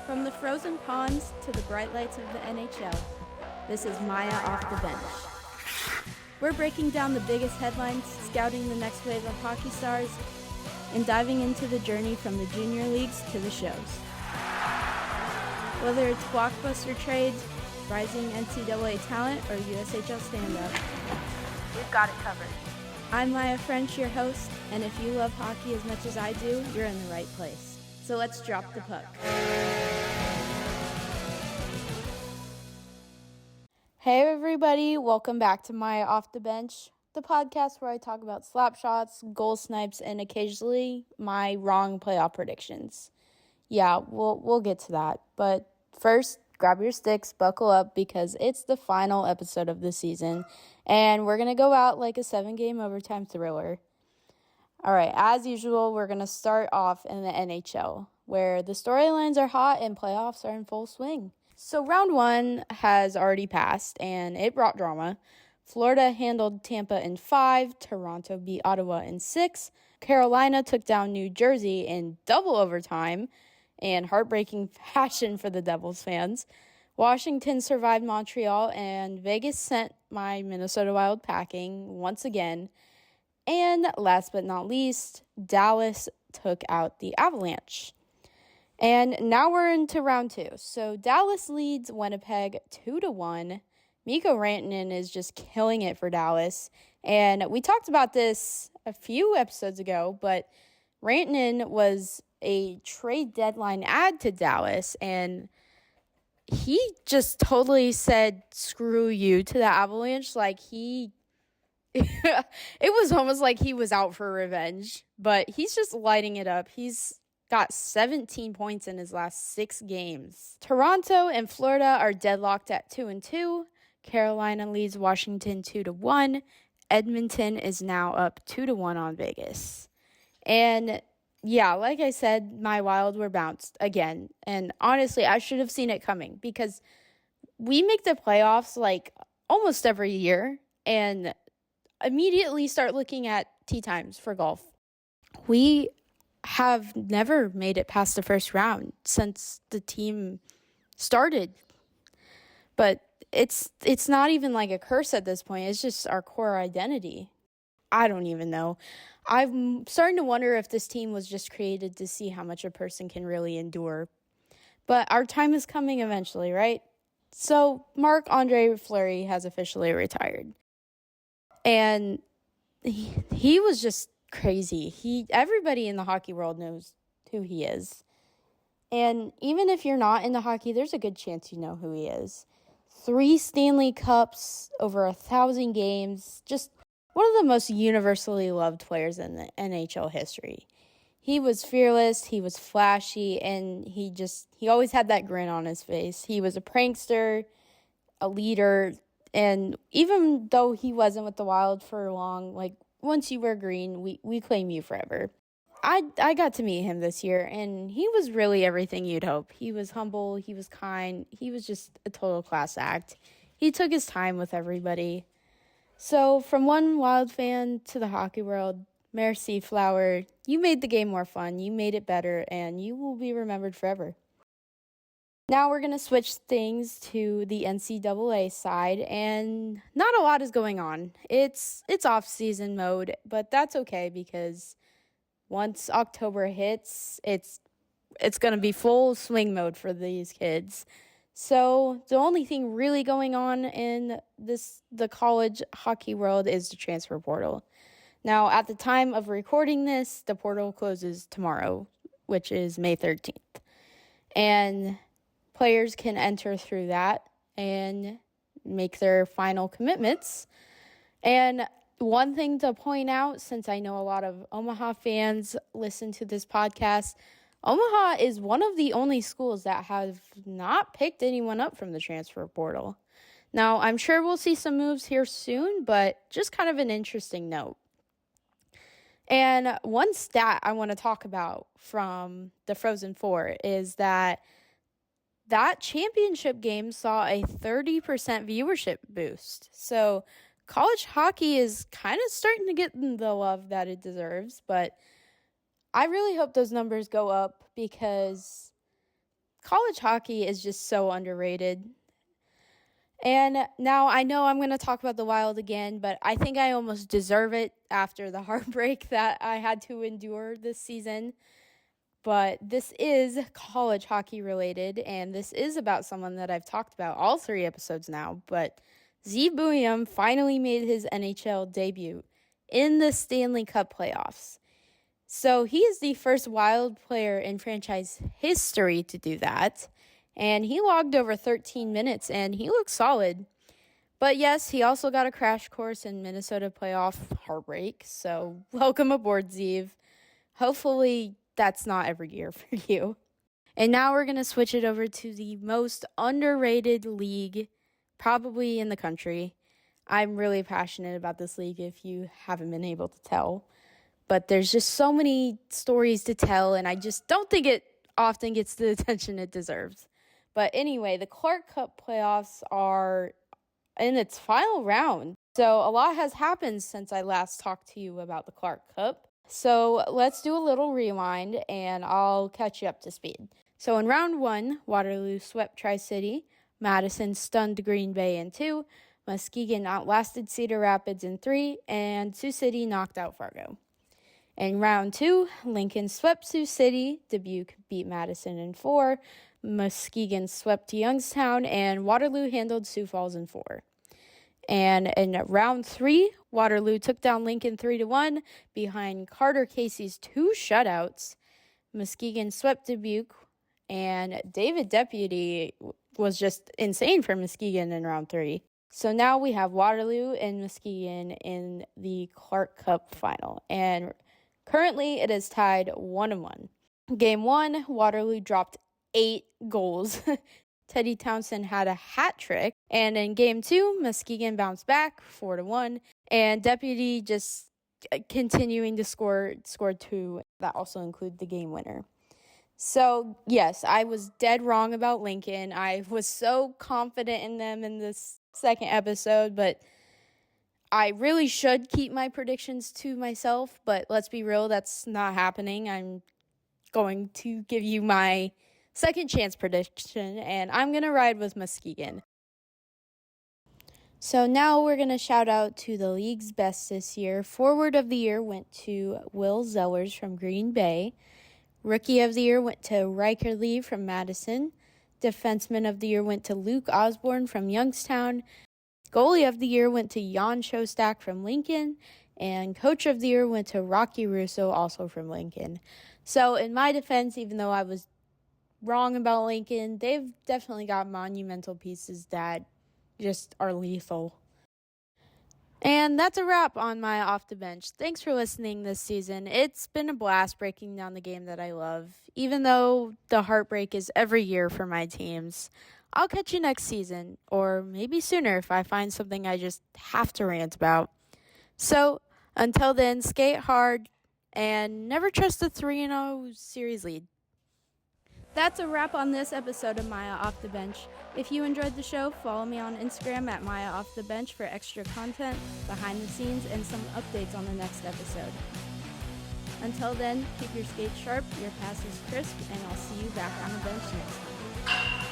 From the frozen ponds to the bright lights of the NHL, this is Myah Off the Bench. We're breaking down the biggest headlines, scouting the next wave of hockey stars, and diving into the journey from the junior leagues to the shows. Whether it's blockbuster trades, rising NCAA talent, or USHL stand-up, we've got it covered. I'm Maya French, your host, and if you love hockey as much as I do, you're in the right place. So let's drop the puck. Hey everybody, welcome back to Myah Off the Bench, the podcast where I talk about slap shots, goal snipes, and occasionally my wrong playoff predictions. Yeah, we'll get to that, but first, grab your sticks, buckle up, because it's the final episode of the season, and we're going to go out like a 7-game overtime thriller. All right, as usual, we're going to start off in the NHL, where the storylines are hot and playoffs are in full swing. So round 1 has already passed, and it brought drama. Florida handled Tampa in 5, Toronto beat Ottawa in 6, Carolina took down New Jersey in double overtime, and heartbreaking fashion for the Devils fans. Washington survived Montreal, and Vegas sent my Minnesota Wild packing once again. And last but not least, Dallas took out the Avalanche. And now we're into round 2. So Dallas leads Winnipeg 2-1. Mikko Rantanen is just killing it for Dallas. And we talked about this a few episodes ago, but Rantanen was a trade deadline add to Dallas, and he just totally said screw you to the Avalanche. Like it was almost like he was out for revenge, but he's just lighting it up. He's got 17 points in his last 6 games. Toronto and Florida are deadlocked at 2-2. Carolina leads Washington 2-1. Edmonton is now up 2-1 on Vegas. And yeah, like I said, my Wild were bounced again. And honestly, I should have seen it coming, because we make the playoffs like almost every year and immediately start looking at tee times for golf. We have never made it past the first round since the team started. But it's not even like a curse at this point. It's just our core identity. I don't even know. I'm starting to wonder if this team was just created to see how much a person can really endure. But our time is coming eventually, right? So Marc-André Fleury has officially retired. And he was just crazy. Everybody in the hockey world knows who he is. And even if you're not into hockey, there's a good chance you know who he is. 3 Stanley Cups, over 1,000 games, just one of the most universally loved players in the NHL history. He was fearless, he was flashy, and he always had that grin on his face. He was a prankster, a leader, and even though he wasn't with the Wild for long, like, once you wear green, we claim you forever. I got to meet him this year, and he was really everything you'd hope. He was humble, he was kind, he was just a total class act. He took his time with everybody. So, from one Wild fan to the hockey world, merci, Flower. You made the game more fun, you made it better, and you will be remembered forever. Now we're going to switch things to the NCAA side, and not a lot is going on. It's off-season mode, but that's okay, because once October hits, it's going to be full swing mode for these kids. So the only thing really going on in the college hockey world is the transfer portal. Now, at the time of recording this, the portal closes tomorrow, which is May 13th. And players can enter through that and make their final commitments. And one thing to point out, since I know a lot of Omaha fans listen to this podcast, Omaha is one of the only schools that have not picked anyone up from the transfer portal. Now, I'm sure we'll see some moves here soon, but just kind of an interesting note. And one stat I want to talk about from the Frozen Four is that championship game saw a 30% viewership boost. So college hockey is kind of starting to get the love that it deserves, but I really hope those numbers go up, because college hockey is just so underrated. And now I know I'm going to talk about the Wild again, but I think I almost deserve it after the heartbreak that I had to endure this season. But this is college hockey related, and this is about someone that I've talked about all 3 episodes now. But Zeev Buium finally made his NHL debut in the Stanley Cup playoffs. So he is the first Wild player in franchise history to do that. And he logged over 13 minutes, and he looked solid. But yes, he also got a crash course in Minnesota playoff heartbreak. So welcome aboard, Zeev. Hopefully that's not every year for you. And now we're going to switch it over to the most underrated league probably in the country. I'm really passionate about this league if you haven't been able to tell. But there's just so many stories to tell, and I just don't think it often gets the attention it deserves. But anyway, the Clark Cup playoffs are in its final round. So a lot has happened since I last talked to you about the Clark Cup. So let's do a little rewind, and I'll catch you up to speed. So in round 1, Waterloo swept Tri-City, Madison stunned Green Bay in 2, Muskegon outlasted Cedar Rapids in 3, and Sioux City knocked out Fargo. In round 2, Lincoln swept Sioux City, Dubuque beat Madison in 4, Muskegon swept Youngstown, and Waterloo handled Sioux Falls in 4. And in round 3, Waterloo took down Lincoln 3-1 behind Carter Casey's 2 shutouts. Muskegon swept Dubuque, and David Deputy was just insane for Muskegon in round 3. So now we have Waterloo and Muskegon in the Clark Cup final, and currently it is tied 1-1. Game 1, Waterloo dropped 8 goals. Teddy Townsend had a hat trick. And in Game 2, Muskegon bounced back 4-1. And Deputy just continuing to score 2. That also included the game winner. So, yes, I was dead wrong about Lincoln. I was so confident in them in this second episode, but I really should keep my predictions to myself. But let's be real, that's not happening. I'm going to give you my second chance prediction, and I'm going to ride with Muskegon. So now we're going to shout out to the league's best this year. Forward of the year went to Will Zellers from Green Bay. Rookie of the year went to Riker Lee from Madison. Defenseman of the year went to Luke Osborne from Youngstown. Goalie of the year went to Jan Shostak from Lincoln. And coach of the year went to Rocky Russo, also from Lincoln. So in my defense, even though I was wrong about Lincoln, they've definitely got monumental pieces that just are lethal. And that's a wrap on Myah Off the Bench. Thanks for listening this season. It's been a blast breaking down the game that I love, even though the heartbreak is every year for my teams. I'll catch you next season, or maybe sooner if I find something I just have to rant about. So, until then, skate hard and never trust a 3-0 series lead. That's a wrap on this episode of Myah Off the Bench. If you enjoyed the show, follow me on Instagram at Myah Off the Bench for extra content, behind the scenes, and some updates on the next episode. Until then, keep your skates sharp, your passes crisp, and I'll see you back on the bench next time.